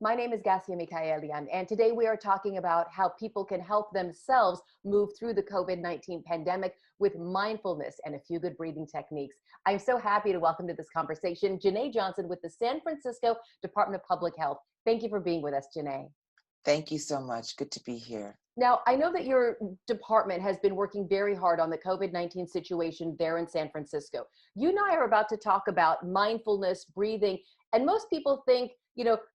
My name is Gasia, Mikaelian, and today we are talking about how people can help themselves move through the COVID-19 pandemic with mindfulness and a few good breathing techniques. I'm so happy to welcome to this conversation Jenee Johnson with the San Francisco Department of Public Health. Thank you for being with us, Jenee. Thank you so much. Good to be here. Now, I know that your department has been working very hard on the COVID-19 situation there in San Francisco. You and I are about to talk about mindfulness, breathing, and most people think,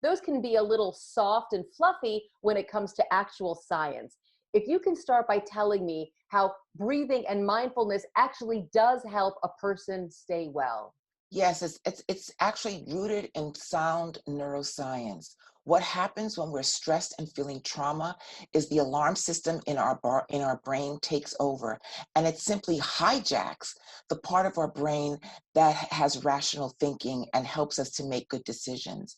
those can be a little soft and fluffy when it comes to actual science. If you can start by telling me how breathing and mindfulness actually does help a person stay well. Yes, it's actually rooted in sound neuroscience. What happens when we're stressed and feeling trauma is the alarm system in our brain takes over, and it simply hijacks the part of our brain that has rational thinking and helps us to make good decisions.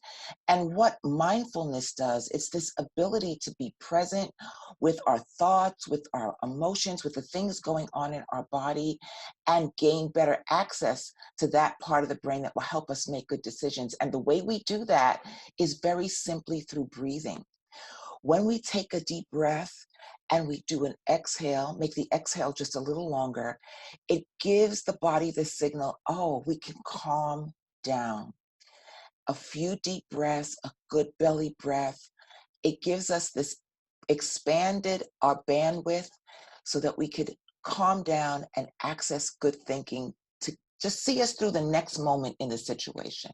And what mindfulness does, it's this ability to be present with our thoughts, with our emotions, with the things going on in our body, and gain better access to that part of the brain that will help us make good decisions. And the way we do that is very simply through breathing. When we take a deep breath and we do an exhale, make the exhale just a little longer, it gives the body the signal, oh, we can calm down. A few deep breaths, a good belly breath, it gives us this expanded our bandwidth so that we could calm down and access good thinking to just see us through the next moment in the situation.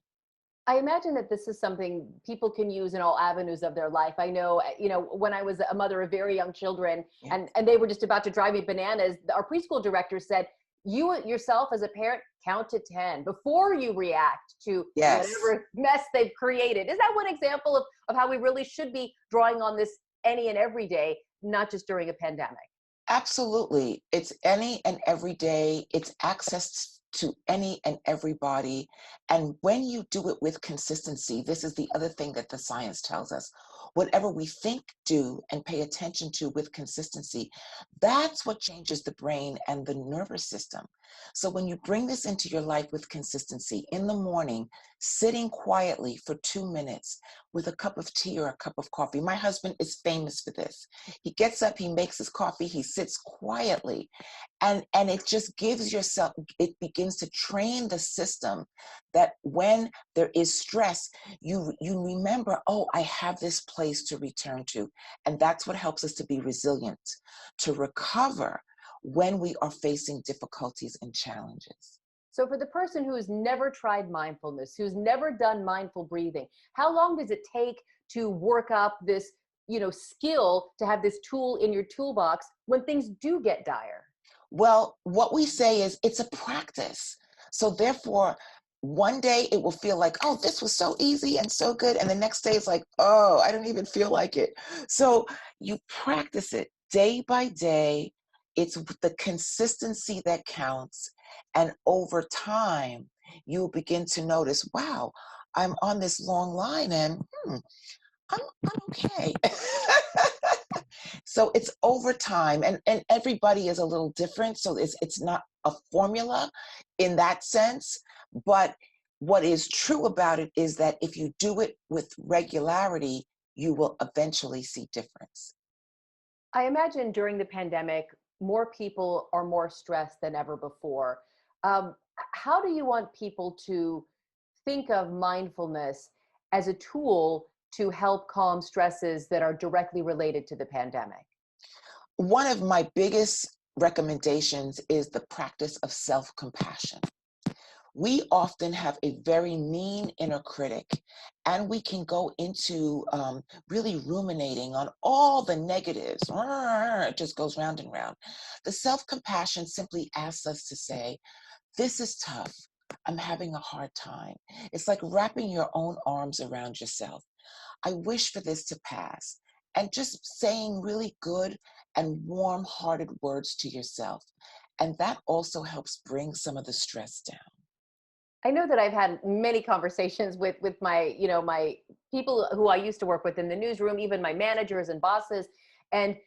I imagine that this is something people can use in all avenues of their life. I know, when I was a mother of very young children Yeah. and they were just about to drive me bananas, our preschool director said, you yourself as a parent, count to 10 before you react to Yes. whatever mess they've created. Is that one example of how we really should be drawing on this any and every day, not just during a pandemic? Absolutely. It's any and every day. It's access to any and everybody. And when you do it with consistency, this is the other thing that the science tells us. Whatever we think, do, and pay attention to with consistency, that's what changes the brain and the nervous system. So when you bring this into your life with consistency, in the morning, sitting quietly for 2 minutes with a cup of tea or a cup of coffee. My husband is famous for this. He gets up, he makes his coffee, he sits quietly, and it just gives yourself, it begins to train the system that when there is stress, you remember, oh, I have this place to return to. And that's what helps us to be resilient, to recover when we are facing difficulties and challenges. So for the person who's never tried mindfulness, who's never done mindful breathing, how long does it take to work up this, skill to have this tool in your toolbox when things do get dire? Well, what we say is it's a practice. So therefore, one day it will feel like, oh, this was so easy and so good. And the next day it's like, oh, I don't even feel like it. So you practice it day by day. It's the consistency that counts. And over time, you'll begin to notice, wow, I'm on this long line and I'm okay. So it's over time, and everybody is a little different. So it's not a formula in that sense. But what is true about it is that if you do it with regularity, you will eventually see difference. I imagine during the pandemic, more people are more stressed than ever before. How do you want people to think of mindfulness as a tool to help calm stresses that are directly related to the pandemic? One of my biggest recommendations is the practice of self-compassion. We often have a very mean inner critic, and we can go into really ruminating on all the negatives. It just goes round and round. The self-compassion simply asks us to say, this is tough. I'm having a hard time. It's like wrapping your own arms around yourself. I wish for this to pass. And just saying really good and warm-hearted words to yourself. And that also helps bring some of the stress down. I know that I've had many conversations with my, my people who I used to work with in the newsroom, even my managers and bosses. And,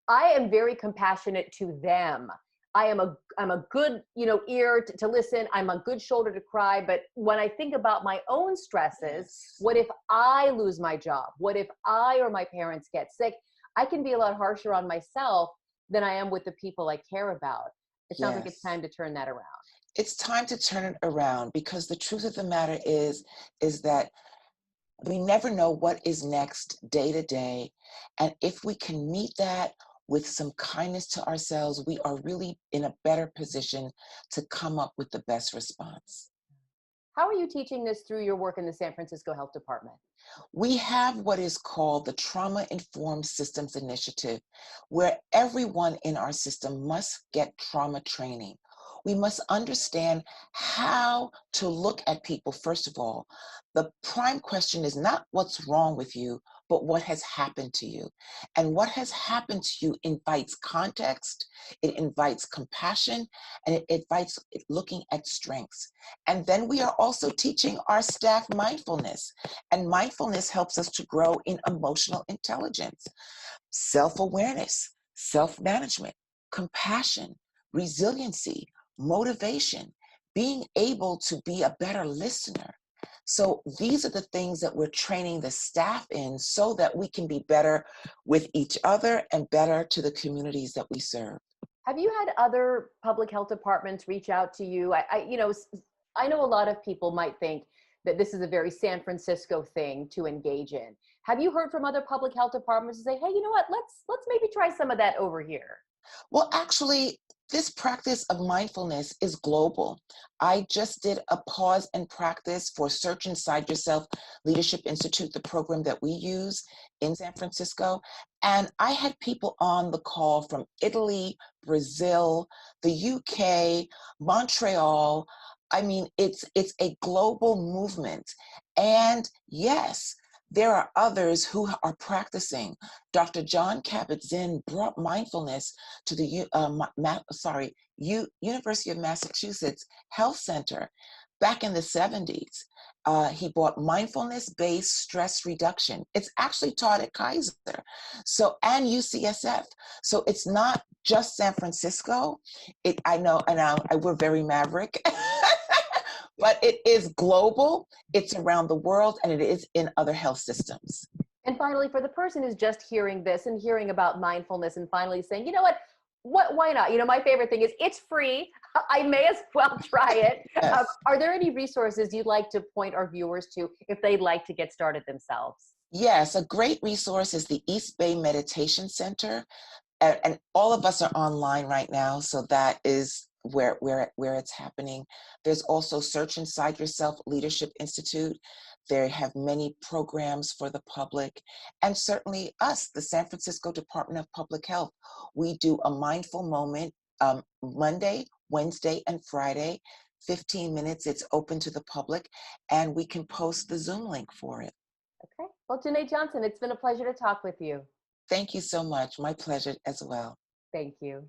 I am very compassionate to them. I'm a good, ear to listen. I'm a good shoulder to cry. But when I think about my own stresses, Yes. what if I lose my job? What if I or my parents get sick? I can be a lot harsher on myself than I am with the people I care about. It sounds like it's Yes. time to turn that around. It's time to turn it around because the truth of the matter is that we never know what is next day to day. And if we can meet that with some kindness to ourselves, we are really in a better position to come up with the best response. How are you teaching this through your work in the San Francisco Health Department? We have what is called the Trauma Informed Systems Initiative, where everyone in our system must get trauma training. We must understand how to look at people, first of all. The prime question is not what's wrong with you, but what has happened to you. And what has happened to you invites context, it invites compassion, and it invites looking at strengths. And then we are also teaching our staff mindfulness. And mindfulness helps us to grow in emotional intelligence, self-awareness, self-management, compassion, resiliency, motivation, being able to be a better listener. So these are the things that we're training the staff in so that we can be better with each other and better to the communities that we serve. Have you had other public health departments reach out to you? I know a lot of people might think that this is a very San Francisco thing to engage in. Have you heard from other public health departments to say, hey, you know what? Let's maybe try some of that over here. Well, actually, this practice of mindfulness is global. I just did a pause and practice for Search Inside Yourself Leadership Institute, the program that we use in San Francisco. And I had people on the call from Italy, Brazil, the UK, Montreal. I mean, it's a global movement. And yes, there are others who are practicing. Dr. John Kabat-Zinn brought mindfulness to the University of Massachusetts Health Center back in the 70s. He brought mindfulness-based stress reduction. It's actually taught at Kaiser, so and UCSF. So it's not just San Francisco. I know, and we're very maverick. But it is global, it's around the world, and it is in other health systems. And finally, for the person who's just hearing this and hearing about mindfulness and finally saying, you know what, why not? My favorite thing is it's free. I may as well try it. Yes. Are there any resources you'd like to point our viewers to if they'd like to get started themselves? Yes, a great resource is the East Bay Meditation Center. And all of us are online right now, so that is where it's happening. There's also Search Inside Yourself Leadership Institute. They have many programs for the public, and certainly us, the San Francisco Department of Public Health. We do a mindful moment Monday, Wednesday, and Friday, 15 minutes. It's open to the public, and we can post the Zoom link for it. Okay. Well, Jenee Johnson, it's been a pleasure to talk with you. Thank you so much. My pleasure as well. Thank you.